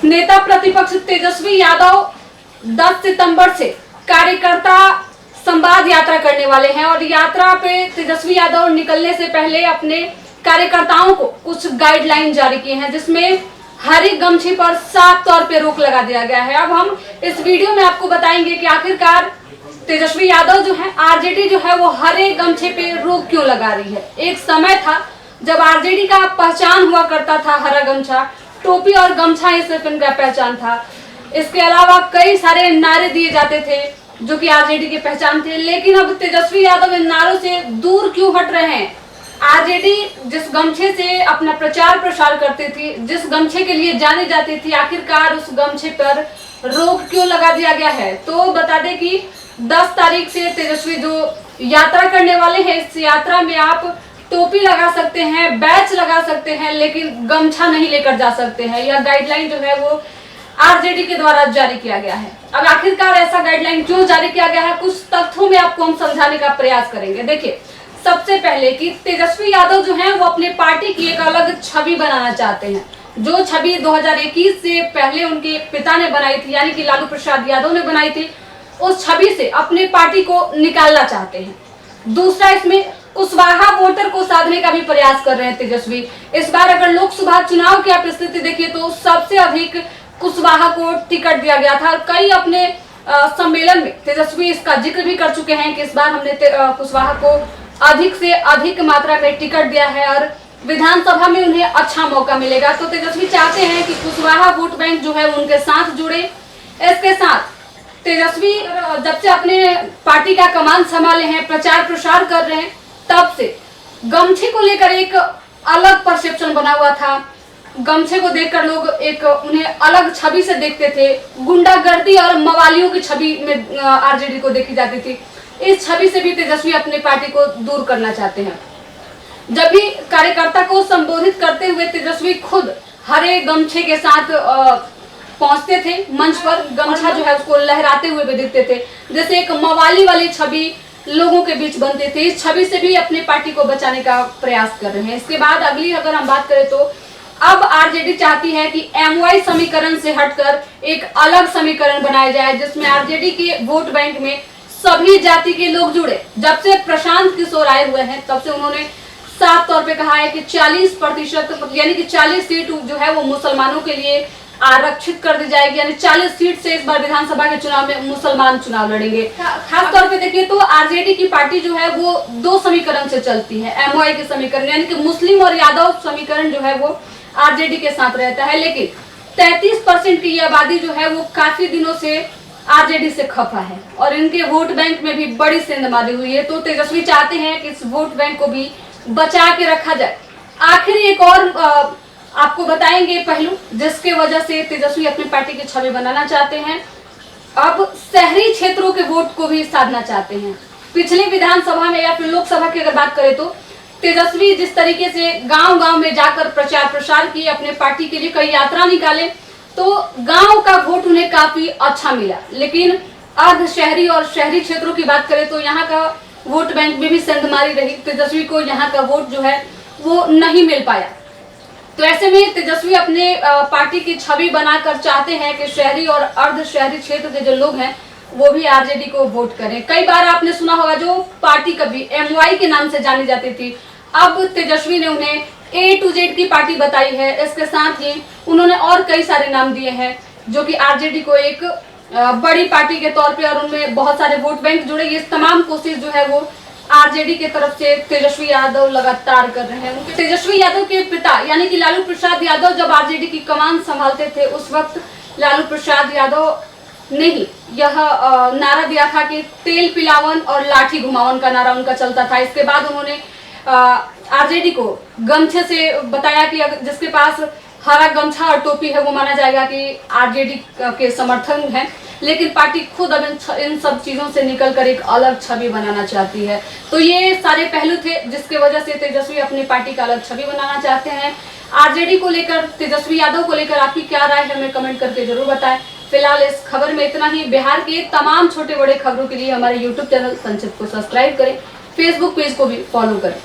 नेता प्रतिपक्ष तेजस्वी यादव 10 सितंबर से कार्यकर्ता संवाद यात्रा करने वाले हैं और यात्रा पे तेजस्वी यादव निकलने से पहले अपने कार्यकर्ताओं को कुछ गाइडलाइन जारी किए हैं, जिसमें हरी गमछी पर साफ तौर पे रोक लगा दिया गया है। अब हम इस वीडियो में आपको बताएंगे कि आखिरकार तेजस्वी यादव जो है, आरजेडी जो है वो हरे गमछे पे रोक क्यों लगा रही है। एक समय था जब आरजेडी का पहचान हुआ करता था हरा गमछा, टोपी और गमछा ही सिर्फ इनका पहचान था। इसके अलावा कई सारे नारे दिए जाते थे जो कि आरजेडी की पहचान थे, लेकिन अब तेजस्वी यादव इन नारों से दूर क्यों हट रहे हैं। आरजेडी जिस गमछे से अपना प्रचार प्रसार करती थी, जिस गमछे के लिए जानी जाती थी, आखिरकार उस गमछे पर रोक क्यों लगा दिया गया है। तो बता दें कि 10 तारीख से तेजस्वी जो यात्रा करने वाले हैं, इस यात्रा में आप टोपी लगा सकते हैं, बैच लगा सकते हैं, लेकिन गमछा नहीं लेकर जा सकते हैं। यह गाइडलाइन जो है वो आरजेडी के द्वारा जारी किया गया है। अब आखिरकार ऐसा गाइडलाइन क्यों जारी किया गया है, कुछ तथ्यों में आपको हम समझाने का प्रयास करेंगे। देखिए, सबसे पहले कि तेजस्वी यादव जो हैं वो अपने पार्टी की एक अलग छवि बनाना चाहते हैं। जो छवि 2021 से पहले उनके पिता ने बनाई थी, यानी कि लालू प्रसाद यादव ने बनाई थी, उस छवि से अपने पार्टी को निकालना चाहते हैं। दूसरा, इसमें कुशवाहा वोटर को साधने का भी प्रयास कर रहे हैं तेजस्वी। इस बार अगर लोकसभा चुनाव की आप स्थिति देखिए तो सबसे अधिक कुशवाहा को टिकट दिया गया था। कई अपने सम्मेलन में तेजस्वी इसका जिक्र भी कर चुके हैं कि इस बार हमने कुशवाहा को अधिक से अधिक मात्रा में टिकट दिया है और विधानसभा में उन्हें अच्छा मौका मिलेगा। तो तेजस्वी चाहते हैं कि कुशवाहा वोट बैंक जो है उनके साथ जुड़े। इसके साथ तेजस्वी जब से अपने पार्टी का कमान संभाले हैं, प्रचार प्रसार कर रहे हैं, तब से गमछे को लेकर एक अलग परसेप्शन बना हुआ था। गमछे को देखकर लोग एक उन्हें अलग छवि से देखते थे। गुंडागर्दी और मवालियों की छवि में आरजेडी को देखी जाती थी। इस छवि से भी तेजस्वी अपनी पार्टी को दूर करना चाहते हैं। जब भी कार्यकर्ता को संबोधित करते हुए तेजस्वी खुद हरे गमछे के साथ पहुंचते थे मंच पर, गमछा जो है उसको लहराते हुए भी दिखते थे, जैसे एक मवाली वाली छवि लोगों के बीच बनते थे। इस छवि से भी अपनी पार्टी को बचाने का प्रयास कर रहे हैं। इसके बाद अगली अगर हम बात करें तो अब आरजेडी चाहती है कि एमवाई समीकरण से हटकर एक अलग समीकरण बनाया जाए, जिसमें आरजेडी के वोट बैंक में सभी जाति के लोग जुड़े। जब से प्रशांत किशोर आए हुए हैं तब से उन्होंने साफ तौर पे कहा है कि 40% यानी कि 40 सीट जो है वो मुसलमानों के लिए आरक्षित कर दी जाएगी, यानी 40 सीट से इस बार विधानसभा के चुनाव में मुसलमान चुनाव लड़ेंगे। खास तौर पे देखिए तो आरजेडी की पार्टी जो है वो 2 समीकरण से चलती है। एमवाई के समीकरण यानी कि मुस्लिम और यादव समीकरण जो है वो आरजेडी के साथ रहता है, लेकिन 33% की आबादी जो है वो काफी दिनों से आरजेडी से खफा है और इनके वोट बैंक में भी बड़ी सेंध मारी हुई है। तो तेजस्वी चाहते हैं कि इस वोट बैंक को भी बचा के रखा जाए। आखिर एक और आपको बताएंगे पहलू जिसके वजह से तेजस्वी अपनी पार्टी की छवि बनाना चाहते हैं। अब शहरी क्षेत्रों के वोट को भी साधना चाहते हैं। पिछले विधानसभा में या फिर लोकसभा की अगर बात करें तो तेजस्वी जिस तरीके से गांव-गांव में जाकर प्रचार प्रसार किए, अपने पार्टी के लिए कई यात्रा निकाले, तो गांव का वोट उन्हें काफी अच्छा मिला। लेकिन अर्ध शहरी और शहरी क्षेत्रों की बात करें तो यहाँ का वोट बैंक में भी सेंधमारी रही। तेजस्वी को यहाँ का वोट जो है वो नहीं मिल पाया। तो ऐसे में तेजस्वी अपने पार्टी की छवि बनाकर चाहते हैं कि शहरी और अर्ध शहरी क्षेत्र के जो लोग हैं वो भी आरजेडी को वोट करें। कई बार आपने सुना होगा जो पार्टी कभी एमवाई के नाम से जानी जाती थी, अब तेजस्वी ने उन्हें A to Z की पार्टी बताई है। इसके साथ ही उन्होंने और कई सारे नाम दिए हैं जो कि आरजेडी को एक बड़ी पार्टी के तौर पे और उनमें बहुत सारे वोट बैंक जुड़े। ये तमाम कोशिश जो है वो आरजेडी के तरफ से तेजस्वी यादव लगातार कर रहे हैं। तेजस्वी यादव के पिता यानी कि लालू प्रसाद यादव जब आरजेडी की कमान संभालते थे, उस वक्त लालू प्रसाद यादव ने ही यह नारा दिया था कि तेल पिलावन और लाठी घुमावन का नारा उनका चलता था। इसके बाद उन्होंने आरजेडी को गमछे से बताया कि जिसके पास हरा गमछा और टोपी है वो माना जाएगा कि आरजेडी के समर्थन है। लेकिन पार्टी खुद अब इन सब चीजों से निकलकर एक अलग छवि बनाना चाहती है। तो ये सारे पहलू थे जिसके वजह से तेजस्वी अपनी पार्टी का अलग छवि बनाना चाहते हैं। आरजेडी को लेकर, तेजस्वी यादव को लेकर आपकी क्या राय है हमें कमेंट करके जरूर बताएं। फिलहाल इस खबर में इतना ही। बिहार के तमाम छोटे बड़े खबरों के लिए हमारे यूट्यूब चैनल संचित को सब्सक्राइब करें, फेसबुक पेज को भी फॉलो करें।